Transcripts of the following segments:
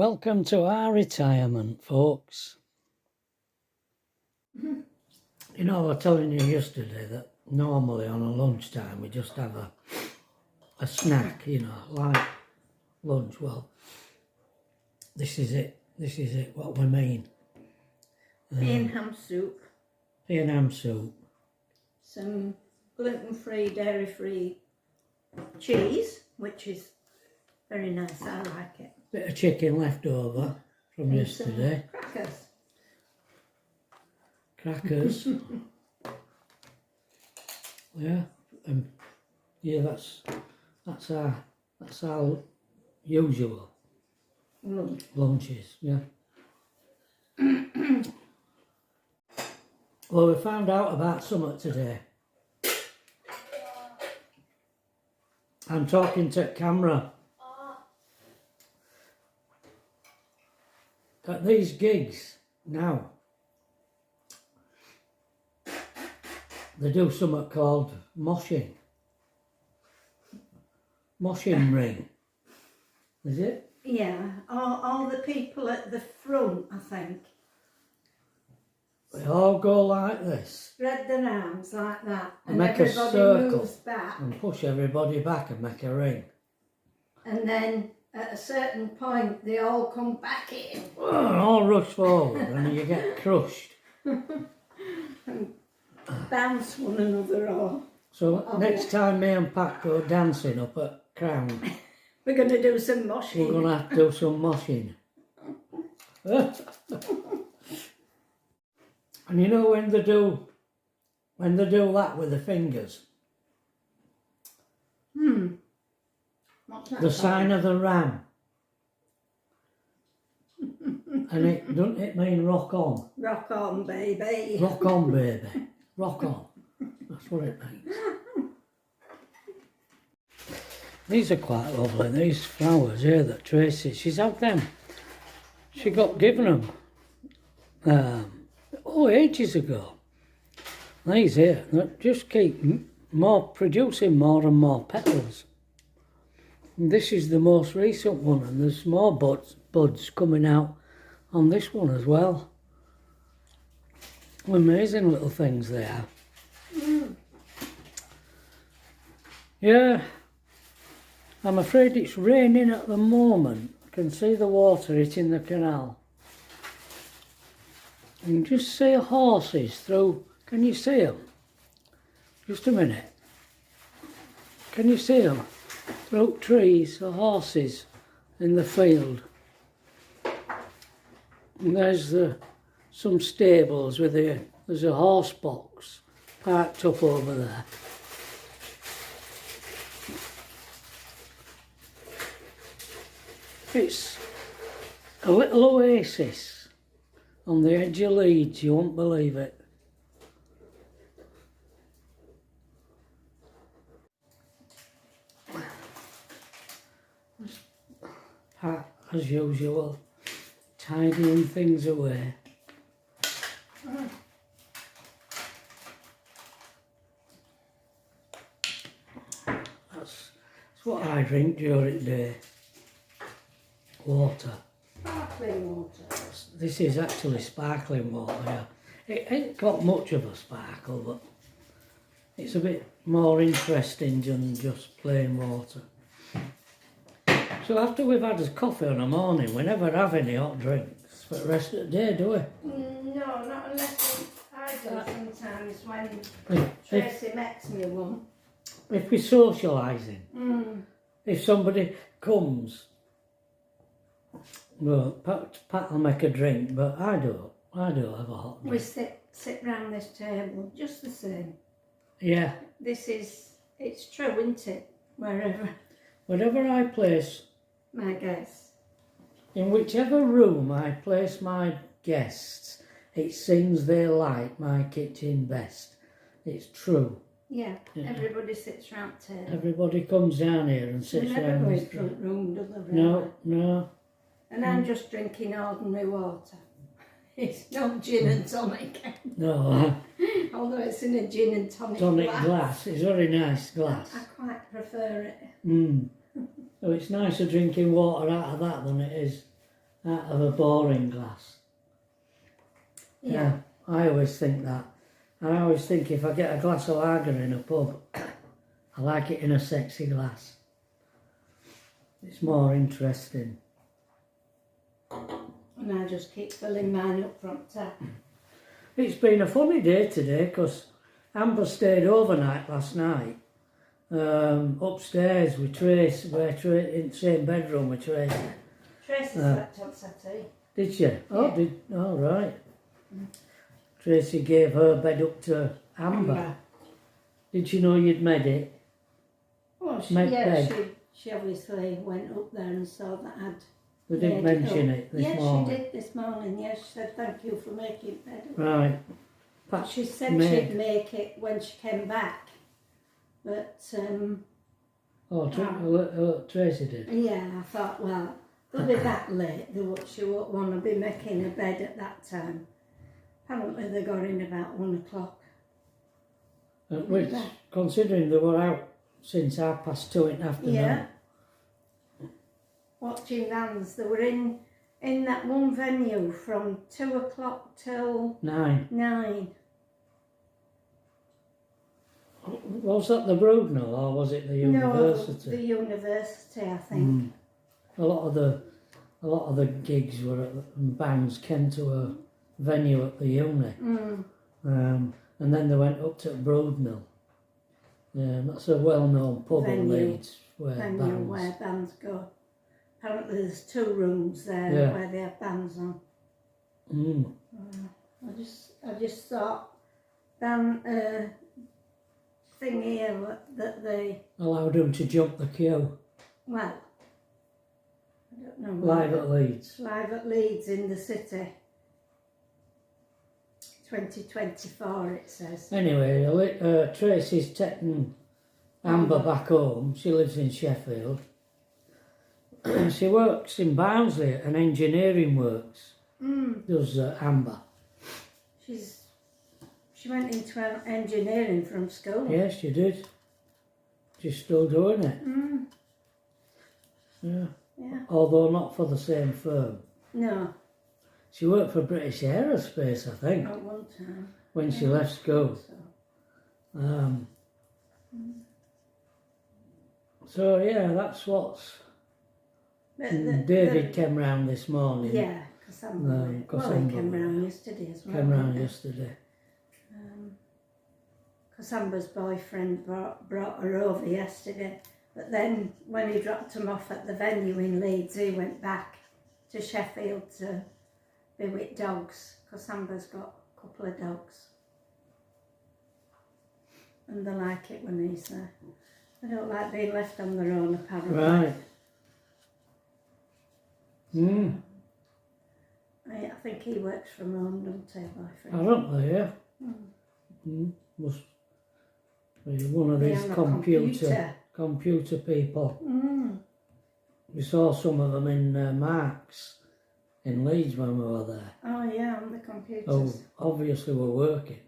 Welcome to our retirement, folks. You know, I was telling you yesterday that normally on a lunchtime we just have a snack, you know, like lunch. Well, this is it. This is it, what we mean. Pea and ham soup. Pea and ham soup. Some gluten-free, dairy-free cheese, which is very nice. I like it. Bit of chicken left over from And yesterday. some crackers. Crackers. Yeah, yeah. That's our usual lunches. Yeah. Well, we found out about something today. I'm talking to camera. At these gigs now, they do something called moshing. Moshing ring. Is it? Yeah, all the people at the front, I think, They all go like this. spread their arms like that, and Make a everybody circle moves back. and push everybody back and make a ring. And then at a certain point, they all come back in. And all rush forward and you get crushed. And bounce one another off. So next time me and Pat go dancing up at Crown, We're going to do some moshing. we're going to have to do some moshing. And you know when they do that with the fingers, What's that the called? sign of the ram. And it doesn't it mean rock on? Rock on, baby. Rock on, baby. Rock on. That's what it means. These are quite lovely, these flowers here that Tracy, she's had them. She got given them ages ago. These here, that just keep producing more and more petals. And this is the most recent one, and there's more buds coming out on this one as well. Amazing little things they are. Yeah, I'm afraid it's raining at the moment. I can see the water hitting the canal. You can just see horses through. Can you see them? Just a minute. Can you see them? Through trees, the horses in the field. And there's some stables with there's a horse box parked up over there. It's a little oasis on the edge of Leeds, you won't believe it. Pat, as usual, tidying things away. That's what I drink during the day. Water. Sparkling water. This is actually sparkling water, yeah. It ain't got much of a sparkle, but it's a bit more interesting than just plain water. So after we've had a coffee in the morning, we never have any hot drinks for the rest of the day, do we? No, not unless I do sometimes when If, Tracy makes me one. if we're socialising, if somebody comes, well, Pat will make a drink, but I do have a hot drink. We sit round this table just the same. Yeah. It's true, isn't it? Wherever I place, My guess. in whichever room I place my guests, it seems they like my kitchen best. It's true. Yeah, everybody sits round the table. Everybody comes down here and sits They never round go this in front room, do they? No, no. And I'm just drinking ordinary water. It's not gin and tonic. No, Although it's in a gin and tonic glass. It's a very nice glass. I quite prefer it. So it's nicer drinking water out of that than it is out of a boring glass. Yeah. I always think that. And I always think if I get a glass of lager in a pub, I like it in a sexy glass. It's more interesting. And I just keep filling mine up from tap. It's been a funny day today because Amber stayed overnight last night upstairs with Tracy, in the same bedroom with Tracy. Tracy slept on Saturday. Did she? Oh, Yeah. oh, right. Tracy gave her bed up to Amber. Did you know you'd made it? Well, she obviously went up there and saw that I'd. We didn't mention it this morning. Yes, she did this morning. Yes, she said thank you for making bed up. Right. But she said she'd make it when she came back. But Tracy did. yeah, I thought, well, they'll be that late. She won't want to be making a bed at that time. Apparently they got in about 1 o'clock. Which, considering they were out since 2:30 in the afternoon. Yeah. Watching bands. They were in that one venue from 2 o'clock till 9. Was that the Broadnell or was it the university? No, the university, I think. A lot of the gigs were and bands came to a venue at the uni. And then they went up to Broadnell. That's a well-known pub in Leeds where bands go. Apparently there's 2 rooms there where they have bands on. I just thought thing here that they allowed them to jump the queue. Well, I don't know. Live at Leeds. Live at Leeds in the city. 2024 it says. Anyway, Tracy's taking Amber back home. She lives in Sheffield. She works in Barnsley at an engineering works. Does Amber. She went into engineering from school. Yes, she did. She's still doing it. Yeah. Although not for the same firm. No. She worked for British Aerospace, I think. At one time. When she left school. So yeah, that's what's. David came round this morning. Yeah, Cassandra came round yesterday as well. Came round yesterday. Cassandra's boyfriend brought her over yesterday, but then when he dropped him off at the venue in Leeds, he went back to Sheffield to be with dogs. Cassandra's got a couple of dogs. And they like it when he's there. They don't like being left on their own, apparently. Right. I think he works from home, doesn't he, boyfriend? I don't know, yeah. Must be one of these computer people. We saw some of them in Marks in Leeds when we were there. Oh yeah, on the computers. Oh, obviously we're working.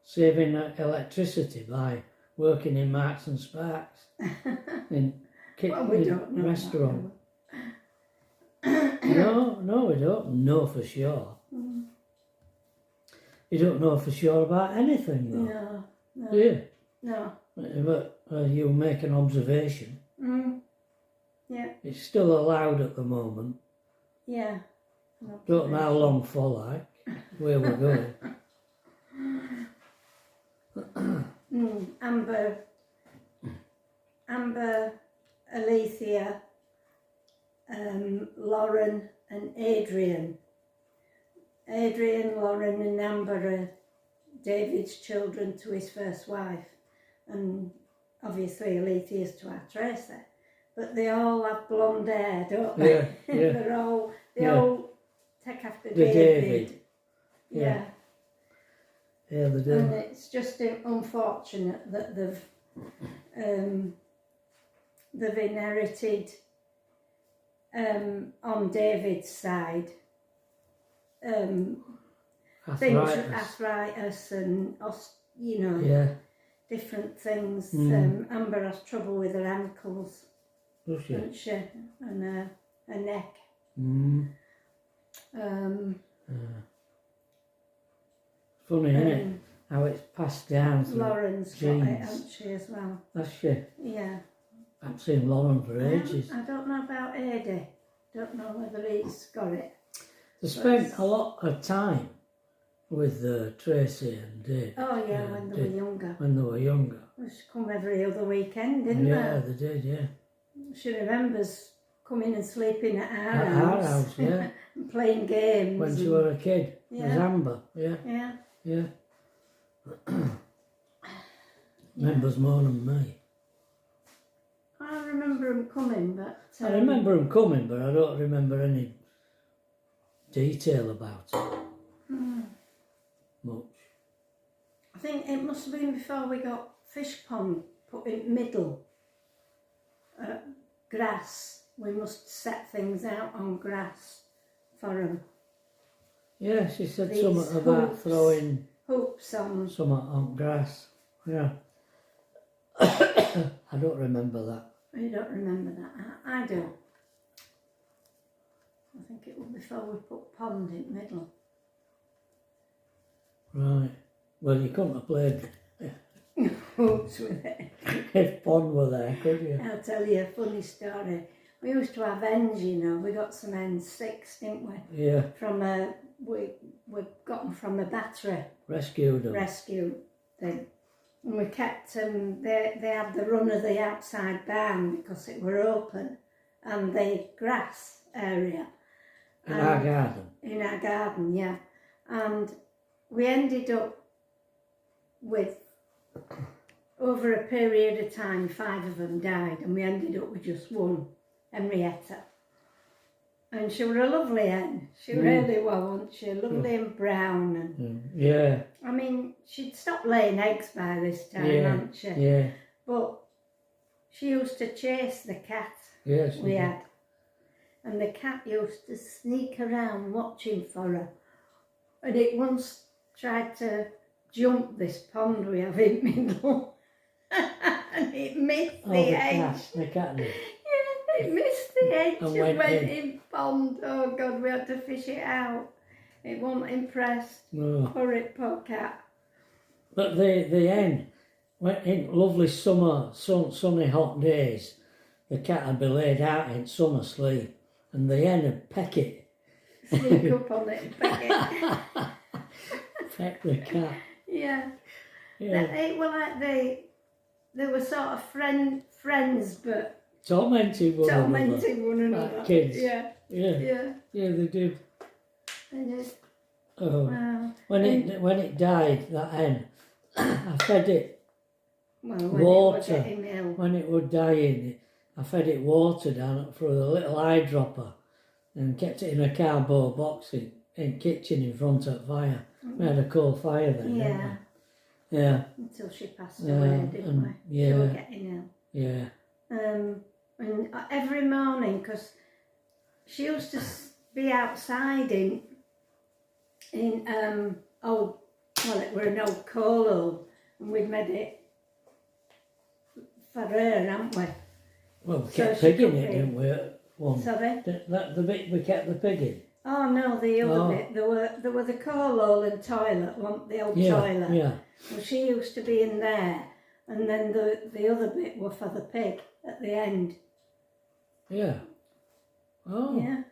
Saving electricity by working in Marks and Sparks. in restaurant. No, we don't know for sure. You don't know for sure about anything, though. No. Do you? No. But you make an observation. Yeah. It's still allowed at the moment. Yeah. Don't know how long for, like, where we're going. Amber, Alethea, Lauren and Adrian. Lauren and Amber are David's children to his first wife, and obviously Alethea's to our Tracy. But they all have blonde hair, don't they? Yeah. They all take after David. Yeah. Yeah, they do. And it's just unfortunate that they've inherited on David's side arthritis and different things. Amber has trouble with her ankles, Does she? doesn't she? And her neck. Funny, isn't it? How it's passed down through Lauren's genes. got it, hasn't she, as well? Has she? Yeah. I haven't seen Lauren for ages. I don't know about Adi. Don't know whether he's got it. They spent a lot of time with Tracy and Dave. Oh yeah, when they were younger. When they were younger. They used to come every other weekend, didn't Yeah, they? they did, yeah. She remembers coming and sleeping at our At house. our house, yeah. And playing games. When she were a kid. Yeah. It was Amber, yeah. Yeah. Yeah. Remembers more than me. I remember him coming, but... I remember him coming, but I don't remember any detail about it. Much. I think it must have been before we got fish pond put in middle. Grass. We must set things out on grass for them. Yeah, she said These something about hoops. throwing Hoops on... something on grass. Yeah. I don't remember that. You don't remember that? I do. I think it was before we put pond in middle. Right. Well, you couldn't have played Hoops with it. if Pond were there, could you? I'll tell you a funny story. We used to have hens, you know. We got some hens 6, didn't we? Yeah. From we got them from a battery Rescued them. rescue thing. And we kept them, they had the run of the outside barn because it were open and the grass area. In our garden. In our garden, yeah. And we ended up with, over a period of time, 5 of them died and we ended up with just one, Henrietta. And she was a lovely hen. She really was, wasn't she? Lovely and brown. And yeah. I mean, she'd stopped laying eggs by this time, hadn't she? Yeah. But she used to chase the cat Yes. we had. And the cat used to sneak around watching for her. And it once tried to jump this pond we have in middle. And it missed the edge. The cat did. Yeah, it missed the edge and went went in pond. Oh God, we had to fish it out. It wasn't impressed. No. Poor cat. But the hen, went in lovely summer, sunny hot days, the cat would be laid out in sun asleep and the hen would peck it. Sneak up on it and peck it. Peck the cat. Yeah. Yeah. They were like they were sort of friends, but Tormented one another. tormenting one another. Like kids. Yeah. Yeah. Yeah. Yeah, they did. They did. Oh. Wow. When it died, that hen, I fed it Well, water. It was getting ill. When it was dying, I fed it water down through a little eyedropper and kept it in a cardboard box in kitchen in front of the fire. We had a coal fire then, Yeah. didn't we? Yeah. Until she passed away, didn't we? Yeah. She was getting ill. Yeah. And every morning, because she used to be outside in it were an old coal hole, and we'd made it for her, hadn't we? Well, we So kept she pigging could it, be- didn't we? One. Sorry? The bit we kept the pig in. Oh no, the other Oh. bit. There were the coal hole and toilet, the old Yeah, toilet. yeah. Well, she used to be in there, and then the other bit were for the pig at the end. Yeah. Oh. Yeah.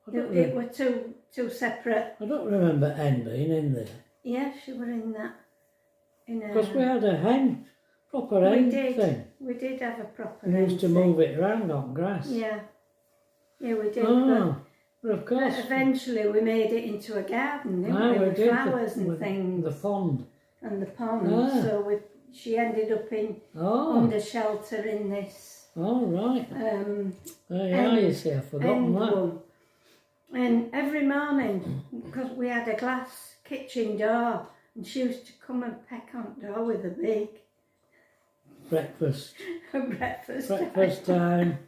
I don't, It were two separate. I don't remember hen being in there. Yeah, she were in that. Because we had a hen, proper hen thing. We did have a proper We hen used to thing. move it around on grass. Yeah. Yeah, we did. Oh, but of But course. eventually we made it into a garden, didn't we? we With did flowers and with things. The pond. And the pond. Ah. So she ended up Oh. under shelter in this Oh, right. Yeah, end- you see, I've forgotten end that. one. And every morning, because we had a glass kitchen door, and she used to come and peck on the door with a beak. Breakfast. Breakfast. Breakfast time.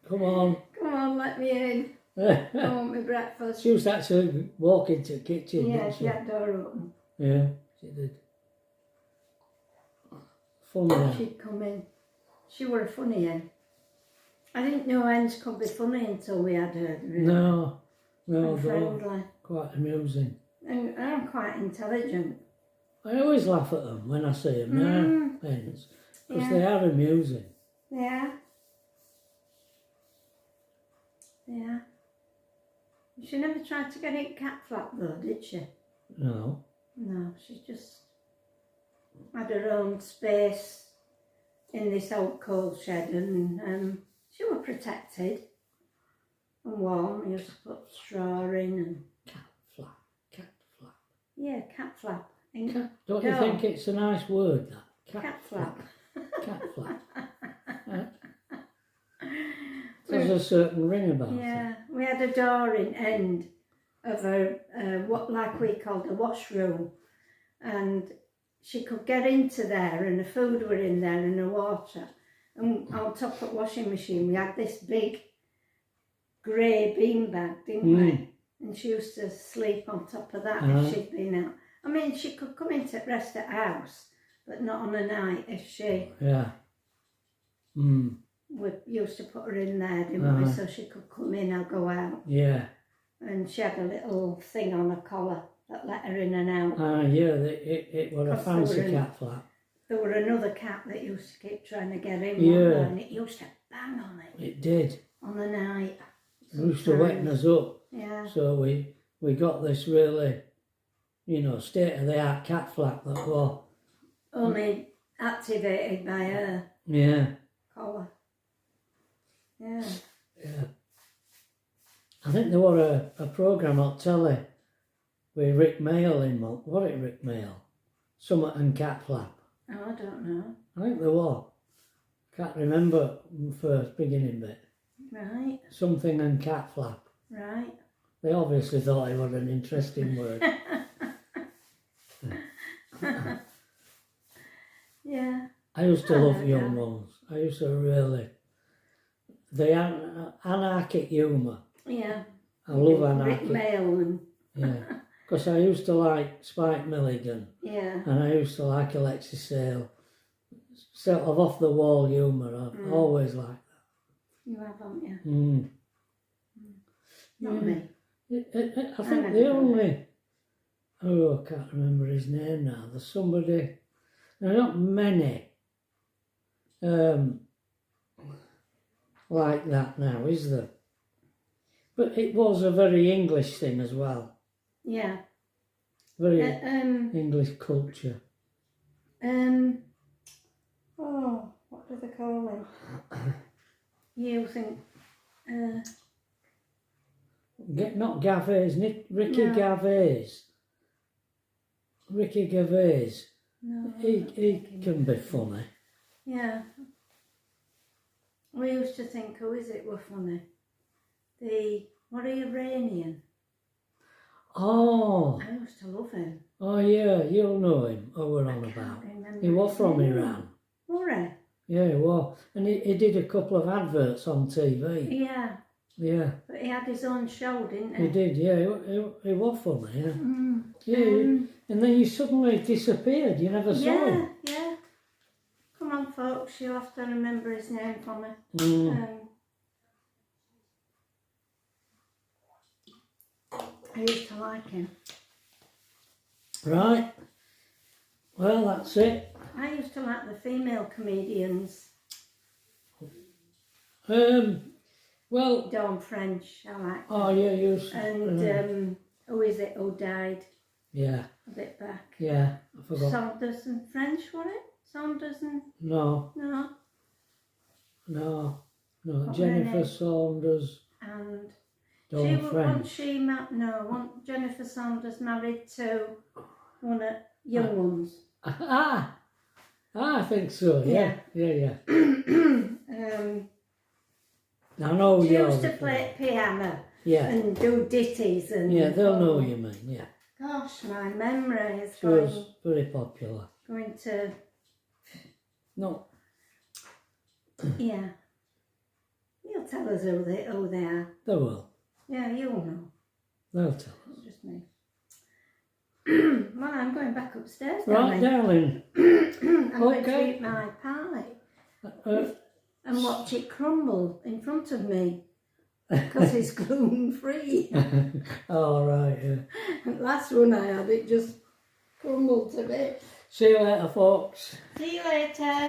Come on. Come on, let me in. I want my breakfast. She used to actually walk into the kitchen, Yeah, didn't she she? had door open. Yeah, she did. Funny. She'd come in. She were a funny hen. I didn't know hens could be funny until we had her. Really. No, And they're friendly. quite amusing. And I'm quite intelligent. I always laugh at them when I see them, they're hens, because they are amusing. Yeah. Yeah. She never tried to get it cat flap though, did she? No. No, she just had her own space in this old coal shed, and she was protected and warm. We used to put straw in and... Cat flap. Yeah, cat flap. Don't you think it's a nice word, that? Cat flap. Cat flap. There's a certain ring about it. Yeah, we had a door in end of what like we called a washroom, and she could get into there, and the food were in there and the water. And on top of the washing machine we had this big grey beanbag, didn't we? And she used to sleep on top of that if she'd been out. I mean, she could come in to rest at house, but not on a night if she... Yeah. We used to put her in there, didn't we, so she could come in or go out. Yeah. And she had a little thing on her collar that let her in and out. Yeah, it was a fancy cat flap. There were another cat that used to keep trying to get in, and it used to bang on it. It did. On the night. It used to wetten us up. Yeah. So we got this really, state-of-the-art cat flap that was... Only activated by her collar. Yeah. Yeah. I think there was a programme on telly with Rick Mail in, what it Rick Mail? Summit and Cat Flap. Oh, I don't know. I think there was. Can't remember the first beginning bit. Right. Something and Cat Flap. Right. They obviously thought it was an interesting word. Yeah. I used to love young ones. I used to really... The anarchic humour. Yeah. I love anarchic. Rick Mail and... Yeah. Because I used to like Spike Milligan. Yeah. And I used to like Alexis Sale. Sort of off the wall humour. I've always liked that. You have, haven't you? Not me. I think the only... Oh, I can't remember his name now. There's somebody... There are not many like that now, is there? But it was a very English thing as well. Yeah. Very English culture. Oh, what do they call him? You think... Not Gervais, Ricky Gervais. Ricky Gervais. No, he can be funny. Yeah. We used to think, who is it were funny? What Iranian? Oh. I used to love him. Oh yeah, you'll know him. Oh, we're on about. He was from Iran. Were he? Yeah, he was. And he did a couple of adverts on TV. Yeah. Yeah. But he had his own show, didn't he? He did, yeah. He was funny, yeah. Yeah, and then he suddenly disappeared. You never saw him. Yeah. Come on, folks. You'll have to remember his name for me. I used to like him. Right. Well, that's it. I used to like the female comedians. Well... Dawn French, I like. Oh, yeah, you... And who is it who died? Yeah. A bit back. Yeah, I forgot. Saunders and French, was it? Saunders and... No. Jennifer Saunders. And... Dawn French. Jennifer Saunders married to one of young ones. I think so, yeah. I know she used to play piano and do ditties and... Yeah, they'll know you mean, yeah. Gosh, my memory is was very popular. Going to... No. Yeah. You'll tell us who they are. They will. Yeah, you'll know. They'll tell us. It's just me. Well, I'm going back upstairs, right, darling. I'm going to eat my pie. and watch it crumble in front of me because it's gluten-free. All right, yeah. The last one I had, it just crumbled to bits. See you later, folks. See you later.